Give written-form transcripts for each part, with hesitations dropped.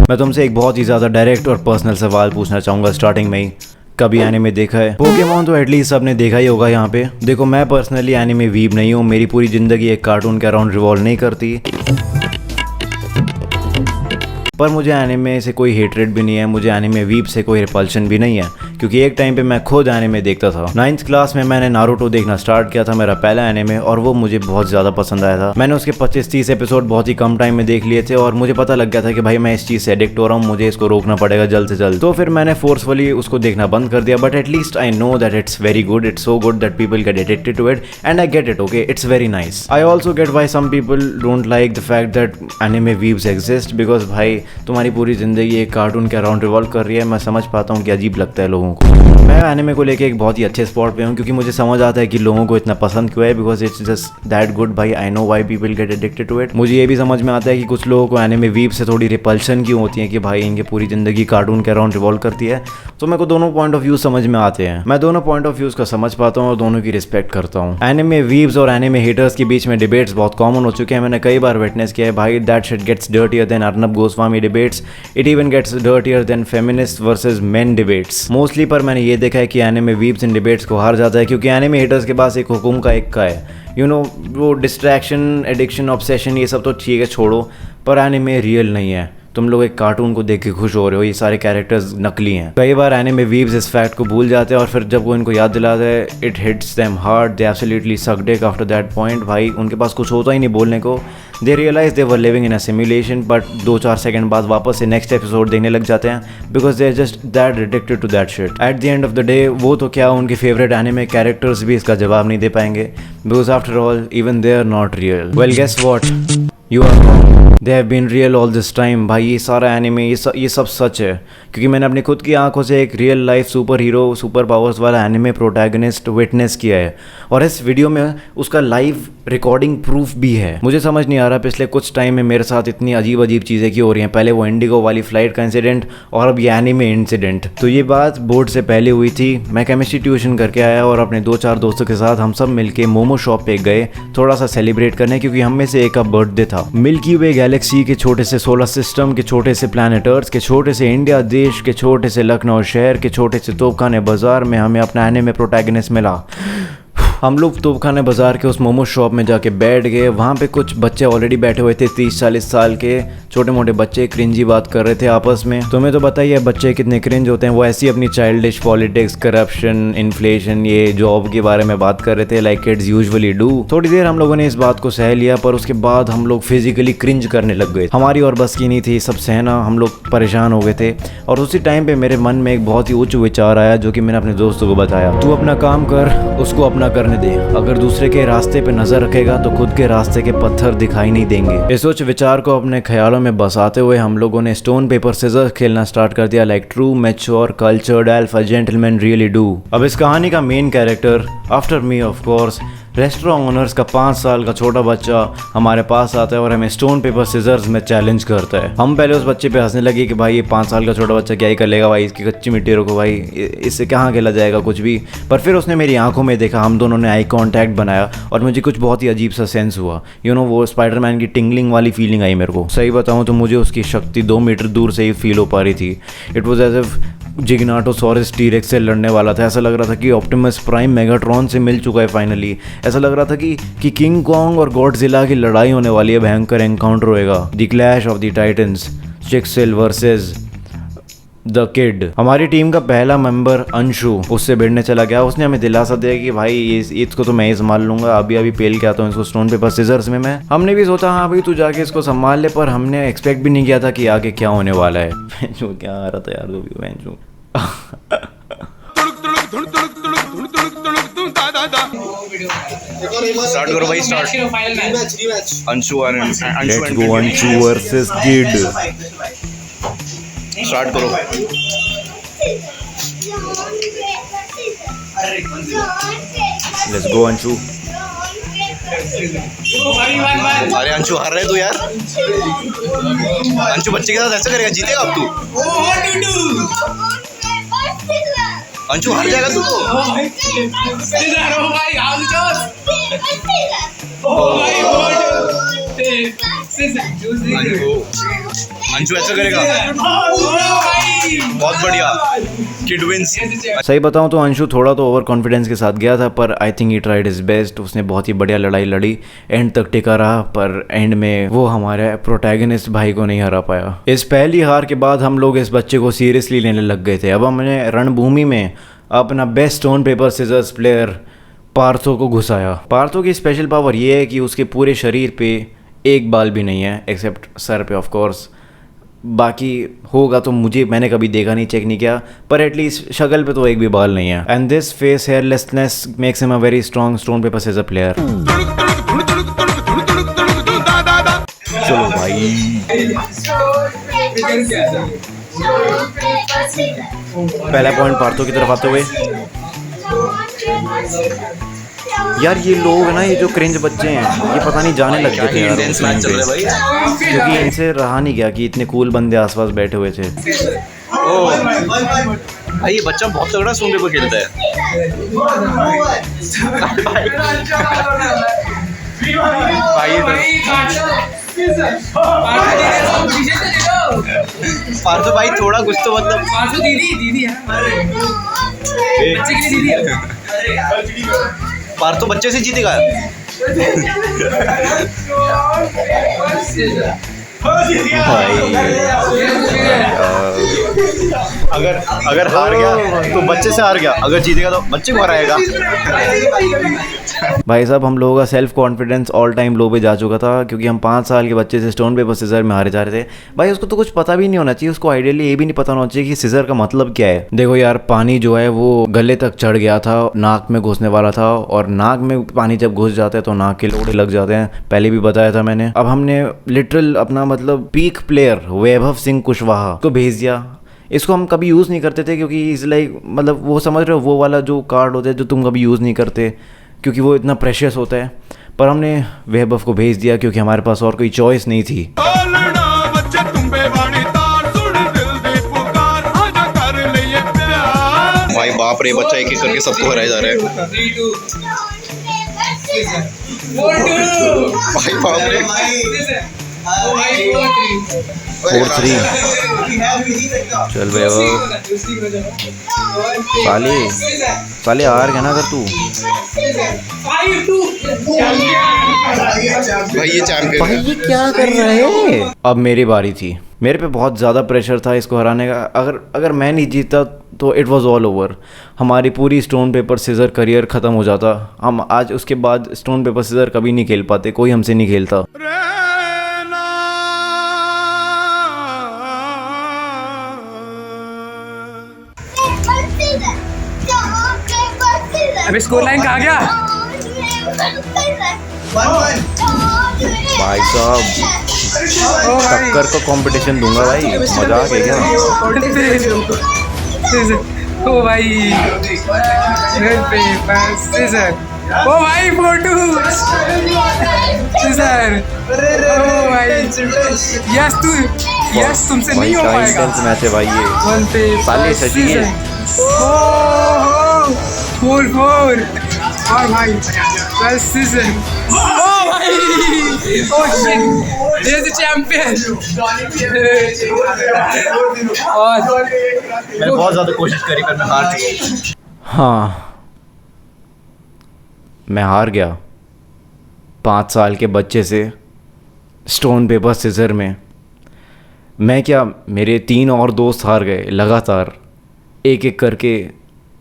मैं तुमसे एक बहुत ही ज़्यादा डायरेक्ट और पर्सनल सवाल पूछना चाहूँगा स्टार्टिंग में ही। कभी एनिमे देखा है? पोकेमॉन तो एटलीस्ट सबने देखा ही होगा यहाँ पे। देखो, मैं पर्सनली एनिमे वीब नहीं हूँ, मेरी पूरी ज़िंदगी एक कार्टून के अराउंड रिवॉल्व नहीं करती। पर मुझे एनिमे से कोई हेटरेट भी नहीं है, मुझे एनिमे वीब से कोई रिपल्शन भी नहीं है, क्योंकि एक टाइम पे मैं खुद एनिमे देखता था। 9th क्लास में मैंने नारुतो देखना स्टार्ट किया था, मेरा पहला एनिमे, और वो मुझे बहुत ज़्यादा पसंद आया था। मैंने उसके 25-30 एपिसोड बहुत ही कम टाइम में देख लिए थे और मुझे पता लग गया था कि भाई मैं इस चीज़ से एडिक्ट हो रहा हूँ, मुझे इसको रोकना पड़ेगा जल्द से जल्द। तो फिर मैंने फोर्सफुली उसको देखना बंद कर दिया। But at least I know that it's very good, it's so good that people get addicted to it, and I get it. Okay, it's very nice. I also get why some people don't like the fact that anime weebs exist, because भाई तुम्हारी पूरी जिंदगी एक cartoon के around revolve कर रही है। मैं समझ पाता हूँ कि अजीब लगता है लोगों को। मैं एनिमे को लेके एक बहुत ही अच्छे स्पॉट पे हूँ, क्योंकि मुझे समझ आता है कि लोगों को इतना पसंद क्यों है, because it's just that good. भाई I know why people get addicted to it. मुझे ये भी समझ में आता है कि कुछ लोगों को एनिमे वीव से थोड़ी रिपल्शन क्यों होती है, कि भाई इनकी पूरी जिंदगी कार्टून के अराउंड रिवॉल्व करती है। तो मेरे को दोनों पॉइंट ऑफ व्यू समझ में आते हैं, मैं दोनों पॉइंट ऑफ व्यूज का समझ पाता हूँ और दोनों की रिस्पेक्ट करता हूँ। एनिमे वीव्स और एनिमे हेटर्स के बीच में डिबेट्स बहुत कॉमन हो चुके हैं, मैंने कई बार विटनेस किया है। भाई that shit gets dirtier than Arnab Goswami debates, it even gets dirtier than feminist versus men debates mostly. पर मैंने ये देखा है कि एनिमे वीव्स इन डिबेट्स को हार जाता है, क्योंकि एनिमे हेटर्स के पास एक हुकुम का इक्का है। यू नो, वो डिस्ट्रैक्शन, एडिक्शन, ऑब्सेशन, ये सब तो ठीक है, छोड़ो, पर एनिमे रियल नहीं है। तुम लोग एक कार्टून को देख के खुश हो रहे हो, ये सारे कैरेक्टर्स नकली हैं। कई बार एनिमे वीव्स इस फैक्ट को भूल जाते हैं और फिर जब वो इनको याद दिलाते हैं, it hits them hard, they absolutely suck dick after that point. भाई उनके पास कुछ होता ही नहीं बोलने को। They realise they were living in a simulation, but 2-4 second बाद वापस से नेक्स्ट एपिसोड देखने लग जाते हैं, because they are just that addicted to that shit. At the end of the day वो तो क्या, उनके फेवरेट एनिमे कैरेक्टर्स भी इसका जवाब नहीं दे पाएंगे, because after all even they are not real. Well guess what, you are wrong, they have been real all this time. भाई ये सारा एनिमे, ये सब सच है, क्योंकि मैंने अपनी खुद की आंखों से एक real life super hero, super powers वाला एनिमे प्रोटैगनिस्ट विटनेस किया है, और इस वीडियो में उसका लाइव रिकॉर्डिंग प्रूफ भी है। मुझे समझ नहीं आ रहा पिछले कुछ टाइम में मेरे साथ इतनी अजीब अजीब चीज़ें क्यों हो रही हैं। पहले वो इंडिगो वाली फ्लाइट का इंसिडेंट और अब ये एनिमे इंसिडेंट। तो ये बात बोर्ड से पहले हुई थी। मैं केमिस्ट्री ट्यूशन करके आया और अपने 2-4 दोस्तों के साथ हम सब मिलके मोमो शॉप पे गए थोड़ा सा सेलिब्रेट करने, क्योंकि हम में से एक का बर्थडे था। मिल्की वे गैलेक्सी के छोटे से सोलर सिस्टम के छोटे से प्लैनेट अर्थ के छोटे से इंडिया देश के छोटे से लखनऊ शहर के छोटे से तोपखाने बाजार में हमें अपना एनिमे प्रोटैगनिस्ट मिला। हम लोग तोपखाने बाजार के उस मोमो शॉप में जाके बैठ गए। वहाँ पे कुछ बच्चे ऑलरेडी बैठे हुए थे, 30-40 साल के छोटे मोटे बच्चे, क्रिंजी बात कर रहे थे आपस में। तुम्हें तो बताइए बच्चे कितने क्रिंज होते हैं। वो ऐसी अपनी चाइल्डिश पॉलिटिक्स, करप्शन, इन्फ्लेशन, ये जॉब के बारे में बात कर रहे थे, लाइक किड्स यूजुअली डू। थोड़ी देर हम लोगों ने इस बात को सह लिया, पर उसके बाद हम लोग फिजिकली क्रिंज करने लग गए। हमारी और बस की नहीं थी सब सहना, हम लोग परेशान हो गए थे। और उसी टाइम पे मेरे मन में एक बहुत ही उच्च विचार आया, जो कि मैंने अपने दोस्तों को बताया। तू अपना काम कर, उसको अपना करने दे। अगर दूसरे के रास्ते पे नजर रखेगा तो खुद के रास्ते के पत्थर दिखाई नहीं देंगे। इस उच्च विचार को अपने ख्यालों में बसाते हुए हम लोगों ने स्टोन पेपर सीजर्स खेलना स्टार्ट कर दिया, like true mature cultured alpha gentleman really do. अब इस कहानी का main character, after me of course, restaurant owners का 5 साल का छोटा बच्चा हमारे पास आता है और हमें स्टोन पेपर सीजर्स में चैलेंज करता है। हम पहले उस बच्चे पे हंसने लगे कि भाई ये 5 साल का छोटा बच्चा क्या ही कर लेगा, भाई इसकी कच्ची मिट्टी रखो, भाई इससे कहाँ खेला जाएगा कुछ भी। पर फिर उसने मेरी आंखों में देखा, हम दोनों ने आई कांटेक्ट बनाया और मुझे कुछ बहुत ही अजीब सा सेंस हुआ। यू नो, वो स्पाइडरमैन की टिंगलिंग वाली फीलिंग आई मेरे को। सही बताऊँ तो मुझे उसकी शक्ति 2 मीटर दूर से ही फील हो पा रही थी। इट वॉज एज इफ जिग्नाटोसॉरस टी-रेक्स से लड़ने वाला था। ऐसा लग रहा था कि ऑप्टिमस प्राइम मेगाट्रॉन से मिल चुका है फाइनली। ऐसा लग रहा था कि किंग कॉन्ग और गॉडजिला की लड़ाई होने वाली है, भयंकर एनकाउंटर होएगा। The clash of the titans, चिक्सेल वर्सेस द किड। हमारी टीम का पहला मेंबर अंशु उससे भिड़ने चला गया। उसने हमें दिलासा दिया कि भाई इसको तो मैं ही संभाल लूंगा, अभी पेल के आता हूँ इसको स्टोन पेपर सीजर्स में मैं। हमने भी सोचा हाँ भाई तू जाके इसको संभाल ले, पर हमने एक्सपेक्ट भी नहीं किया था कि आगे क्या होने वाला है। क्या आ रहा था यार वो भी स्टार्ट करो भाई, start. Anshu let's go Anshu versus kid. Start करो। Let's go Anshu. अरे अंशु हार रहे तू यार। अंशु बच्चे के साथ ऐसा करेगा, जीतेगा अब तू। अंशु हार जाएगा तू तो। अंशु ऐसा करेगा, बहुत बढ़िया, किड विंस। सही बताऊं तो अंशु थोड़ा तो ओवर कॉन्फिडेंस के साथ गया था, पर I think he tried his best. उसने बहुत ही बढ़िया लड़ाई लड़ी, एंड तक टिका रहा, पर एंड में वो हमारे प्रोटैगनिस्ट भाई को नहीं हरा पाया। इस पहली हार के बाद हम लोग इस बच्चे को सीरियसली लेने लग गए थे। अब हमने रणभूमि में अपना best stone paper scissors player Partho को घुसाया। पार्थो की स्पेशल पावर ये है कि उसके पूरे शरीर पे एक बाल भी नहीं है, एक्सेप्ट सर पे ऑफ कोर्स। बाकी होगा तो मैंने कभी देखा नहीं, चेक नहीं किया, पर एटलीस्ट शक्ल पे तो एक भी बाल नहीं है। And this face hairlessness makes him a very strong stone paper scissor player. चलो भाई, पहला पॉइंट पार्थो की तरफ आते हुए। यार ये लोग ना, ये जो क्रिंज बच्चे हैं, ये पता नहीं जाने लग गए थे यार इंटेंस मैच चल रहा है भाई। क्योंकि इनसे रहा नहीं गया कि इतने कूल बंदे आसपास बैठे हुए थे। ओ भाई, ये बच्चा बहुत तगड़ा स्टोन पेपर खेलता है। पार्थो भाई थोड़ा कुछ तो मतलब, पार्थो बच्चे से जीतेगा। अगर हार गया तो बच्चे से हार गया, अगर जीतेगा तो बच्चे को हराएगा। भाई साहब, हम लोगों का सेल्फ कॉन्फिडेंस ऑल टाइम लो पे जा चुका था, क्योंकि हम 5 साल के बच्चे से स्टोन पेपर सीजर में हारे जा रहे थे। भाई उसको तो कुछ पता भी नहीं होना चाहिए, उसको आइडियली ये भी नहीं पता होना चाहिए कि सीजर का मतलब क्या है। देखो यार, पानी जो है वो गले तक चढ़ गया था, नाक में घुसने वाला था, और नाक में पानी जब घुस जाता है तो नाक के लोड़े लग जाते हैं, पहले भी बताया था मैंने। अब हमने लिटरल अपना मतलब पीक प्लेयर वैभव सिंह कुशवाहा को भेज दिया। इसको हम कभी यूज़ नहीं करते थे, क्योंकि इस लाइक मतलब वो समझ रहे हो, वो वाला जो कार्ड होता है जो तुम कभी यूज़ नहीं करते, क्योंकि वो इतना प्रेशियस होता है। पर हमने वैभव को भेज दिया क्योंकि हमारे पास और कोई चॉइस नहीं थी। भाई बाप रे, बच्चा एक एक करके सबको हराया जा रहा है। भाई बाप रे, 4-3। चल वैभव, साले हार गया ना अगर तू। भाई ये चैंपियन है। ये क्या कर रहा है। अब मेरी बारी थी, मेरे पे बहुत ज़्यादा प्रेशर था इसको हराने का। अगर मैं नहीं जीता तो इट वाज ऑल ओवर, हमारी पूरी स्टोन पेपर सीजर करियर ख़त्म हो जाता। हम आज उसके बाद स्टोन पेपर सीजर कभी नहीं खेल पाते, कोई हमसे नहीं खेलता। अबे स्कोर लाइन कहाँ गया? भाई साहब, टक्कर का कंपटीशन दूंगा भाई, मजाक है क्या। ओ भाई, सीजर, ओ भाई फोटो सीजर, ओ भाई, यस तुमसे नहीं हो पाएगा। मैच है भाई ये, वन पे साले सजी है। 4-4 और भाई बस सीजन। ओ भाई, oh shit, he is the champion। और मैंने बहुत ज़्यादा कोशिश करी पर मैं हार चुका। हाँ, मैं हार गया 5 साल के बच्चे से स्टोन पेपर सीजर में। मैं क्या, मेरे 3 और दोस्त हार गए लगातार, एक एक करके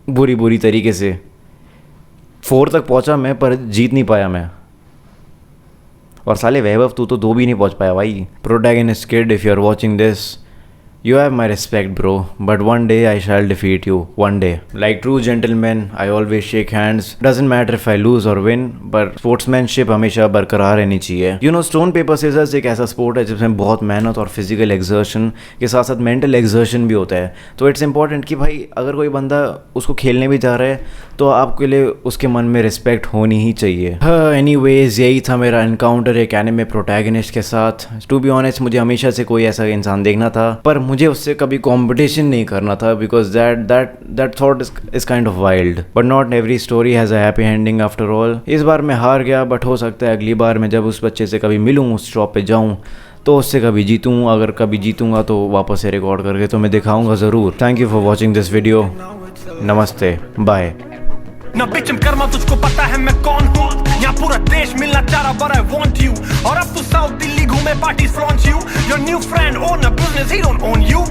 बुरी तरीके से। 4 तक पहुंचा मैं, पर जीत नहीं पाया मैं। और साले वैभव, तू तो 2 भी नहीं पहुंच पाया भाई। Protagonist kid, if you are watching this, you have my respect bro, but one day I shall defeat you, one day. Like true gentlemen, I always shake hands, doesn't matter if I lose or win, but sportsmanship हमेशा बरकरार रहनी चाहिए। You know, stone paper scissors एक ऐसा sport है जिसमें बहुत मेहनत और फिजिकल एक्सर्शन के साथ साथ मेंटल एक्सर्शन भी होता है। तो इट्स इंपॉर्टेंट कि भाई अगर कोई बंदा उसको खेलने भी जा रहा है तो आपके लिए उसके मन में रिस्पेक्ट होनी ही चाहिए। एनीवेज, यही था मेरा एनकाउंटर एक एनिमे प्रोटैगनिस्ट के साथ। टू बी ऑनेस्ट, मुझे हमेशा से कोई ऐसा इंसान देखना था, पर मुझे उससे कभी कंपटीशन नहीं करना था, because that thought is kind of wild. But not every story has a happy ending after all. इस बार मैं हार गया, बट हो सकता है अगली बार मैं जब उस बच्चे से कभी मिलूँ, उस शॉप पे जाऊँ, तो उससे कभी जीतूँ, अगर कभी जीतूँगा तो वापस से रिकॉर्ड करके तो मैं दिखाऊँगा ज़रूर। Thank you for watching this video. नमस्ते, बाय। ना बिचम कर्मा, तुझको पता है मैं कौन हूँ, यहाँ पूरा देश मिलना चाह रहा but I want you, और अब तू साउथ दिल्ली घूमे party flaunt you, your new friend own a business, he don't own you।